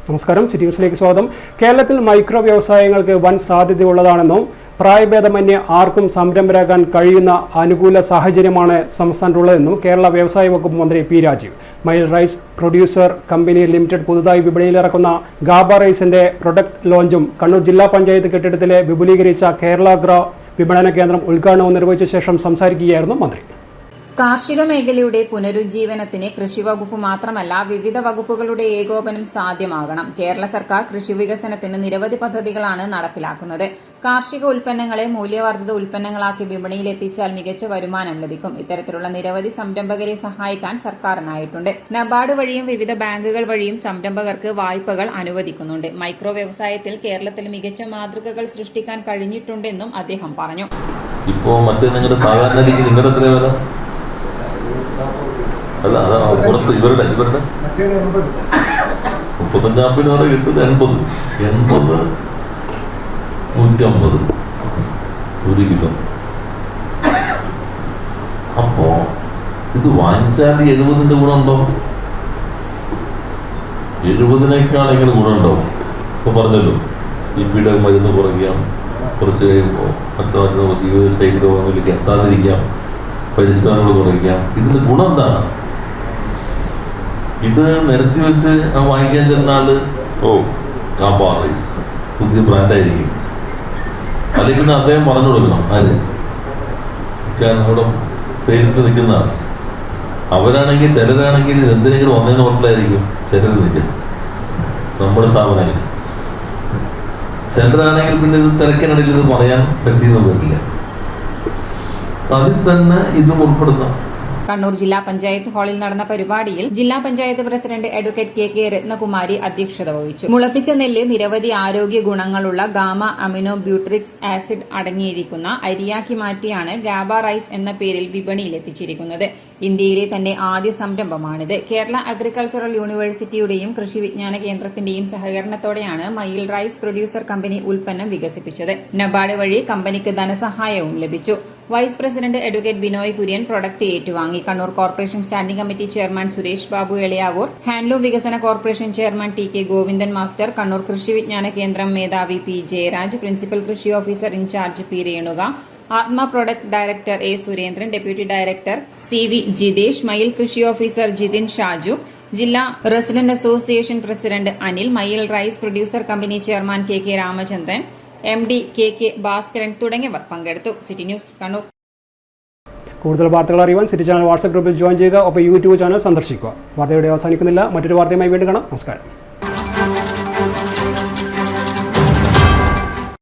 നമസ്കാരം, സിറ്റി ന്യൂസിലേക്ക് സ്വാഗതം. കേരളത്തിൽ മൈക്രോ വ്യവസായങ്ങൾക്ക് വൻ സാധ്യതയുള്ളതാണെന്നും പ്രായഭേദമന്യേ ആർക്കും സംരംഭരാകാൻ കഴിയുന്ന അനുകൂല സാഹചര്യമാണ് സംസ്ഥാനത്തുള്ളതെന്നും കേരള വ്യവസായ വകുപ്പ് മന്ത്രി പി രാജീവ്. മയിൽ റൈസ് പ്രൊഡ്യൂസർ കമ്പനി ലിമിറ്റഡ് പുതുതായി വിപണിയിലിറക്കുന്ന ഗാബ റൈസിന്റെ പ്രൊഡക്റ്റ് ലോഞ്ചും കണ്ണൂർ ജില്ലാ പഞ്ചായത്ത് കെട്ടിടത്തിലെ വിപുലീകരിച്ച കേരള ഗ്രോ വിപണന കേന്ദ്രം ഉദ്ഘാടനവും നിർവഹിച്ച ശേഷം സംസാരിക്കുകയായിരുന്നു മന്ത്രി. കാർഷിക മേഖലയുടെ പുനരുജ്ജീവനത്തിന് കൃഷിവകുപ്പ് മാത്രമല്ല വിവിധ വകുപ്പുകളുടെ ഏകോപനം സാധ്യമാകണം. കേരള സർക്കാർ കൃഷി വികസനത്തിന് നിരവധി പദ്ധതികളാണ് നടപ്പിലാക്കുന്നത്. കാർഷിക ഉൽപ്പന്നങ്ങളെ മൂല്യവർദ്ധിത ഉൽപ്പന്നങ്ങളാക്കി വിപണിയിൽ എത്തിച്ചാൽ മികച്ച വരുമാനം ലഭിക്കും. ഇത്തരത്തിലുള്ള നിരവധി സംരംഭകരെ സഹായിക്കാൻ സർക്കാരിനായിട്ടുണ്ട്. നബാർഡ് വഴിയും വിവിധ ബാങ്കുകൾ വഴിയും സംരംഭകർക്ക് വായ്പകൾ അനുവദിക്കുന്നുണ്ട്. മൈക്രോ വ്യവസായത്തിൽ കേരളത്തിൽ മികച്ച മാതൃകകൾ സൃഷ്ടിക്കാൻ കഴിഞ്ഞിട്ടുണ്ടെന്നും അദ്ദേഹം പറഞ്ഞു. അല്ല, അതാണ് പുറത്ത് ഇവരുടെ 35 വരെ കിട്ടുന്നത് 80, 150 ഒരു കിലോ. അപ്പോ ഇത് വാങ്ങിച്ചാൽ 70ന്റെ ഗുണമുണ്ടോ? 70-നേക്കാണെങ്കിലും ഗുണമുണ്ടാവും. ഇപ്പൊ പറഞ്ഞല്ലോ, ഇപ്പിയുടെ മരുന്ന് കുറയ്ക്കാം, കുറച്ച് കഴിയുമ്പോൾ മറ്റു ജീവിത ശൈലി രോഗങ്ങളിലേക്ക് എത്താതിരിക്കാം, പരിശ്രമങ്ങൾ കുറയ്ക്കാം. ഇതിന്റെ ഗുണം എന്താണ്? ഇത് നിരത്തി വെച്ച് വാങ്ങിക്കാൻ ചെന്നാല് ഗാബ റൈസ് പുതിയ ബ്രാൻഡായിരിക്കും. അല്ലെങ്കിൽ പിന്നെ അദ്ദേഹം പറഞ്ഞു കൊടുക്കണം. ആര് നമ്മുടെ സെയിൽസ് നിൽക്കുന്ന അവരാണെങ്കിൽ, ചിലരാണെങ്കിൽ എന്തിനെങ്കിലും ഒന്നേന്ന് ഹോട്ടലായിരിക്കും ചിലർ നിൽക്കുന്നത് നമ്മുടെ സ്ഥാപനങ്ങളിൽ. ചിലരാണെങ്കിൽ പിന്നെ ഇത് തിരക്കിനിടയിൽ ഇത് പറയാൻ പറ്റിയെന്ന് വരില്ല. അതിൽ തന്നെ ഇതും ഉൾപ്പെടുത്താം. കണ്ണൂർ ജില്ലാ പഞ്ചായത്ത് ഹാളിൽ നടന്ന പരിപാടിയിൽ ജില്ലാ panchayat president advocate K Ratnakumari അധ്യക്ഷത വഹിച്ചു. മുളപ്പിച്ച നെല്ല് നിരവധി ആരോഗ്യ ഗുണങ്ങളുള്ള ഗാമ അമിനോ ബ്യൂട്രിക്സ് ആസിഡ് അടങ്ങിയിരിക്കുന്ന അരിയാക്കി മാറ്റിയാണ് ഗാബ റൈസ് എന്ന പേരിൽ വിപണിയിലെത്തിച്ചിരിക്കുന്നത്. ഇന്ത്യയിലെ തന്നെ ആദ്യ സംരംഭമാണിത്. കേരള അഗ്രികൾച്ചറൽ യൂണിവേഴ്സിറ്റിയുടെയും കൃഷി വിജ്ഞാന കേന്ദ്രത്തിന്റെയും സഹകരണത്തോടെയാണ് മയിൽ റൈസ് പ്രൊഡ്യൂസർ കമ്പനി ഉൽപ്പന്നം വികസിപ്പിച്ചത്. നബാർഡ് വഴി കമ്പനിക്ക് ധനസഹായവും ലഭിച്ചു. Vice president advocate Binoy Kurian product ഏറ്റുവാങ്ങി. Kannur corporation standing committee chairman Suresh Babu Elayavoor, handloom വികസന corporation chairman T K Govindan master, Kannur Krishi Vijnana Kendram മേധാവി പി ജയരാജ്, പ്രിൻസിപ്പൽ കൃഷി officer incharge P Renuka, ATMA product director A Surendran, deputy director C V Jithesh, Mayyil കൃഷി ഓഫീസർ ജിതിൻ ഷാജു, ജില്ലാ resident association president Anil, Mayil rice producer company chairman K K Ramachandran, M D K Bhaskaran തുടങ്ങിയവർ പങ്കെടുത്തു. City news Kannur. കൂടുതൽ വാർത്തകൾ അറിയുവാൻ city channel WhatsApp ഗ്രൂപ്പിൽ join ചെയ്യുക. ഒപ്പം യൂട്യൂബ് ചാനൽ സന്ദർശിക്കുക. വാർത്തയുടെ അവസാനിക്കുന്നില്ല. മറ്റൊരു വാർത്തയുമായി വീണ്ടും കാണാം. നമസ്കാരം.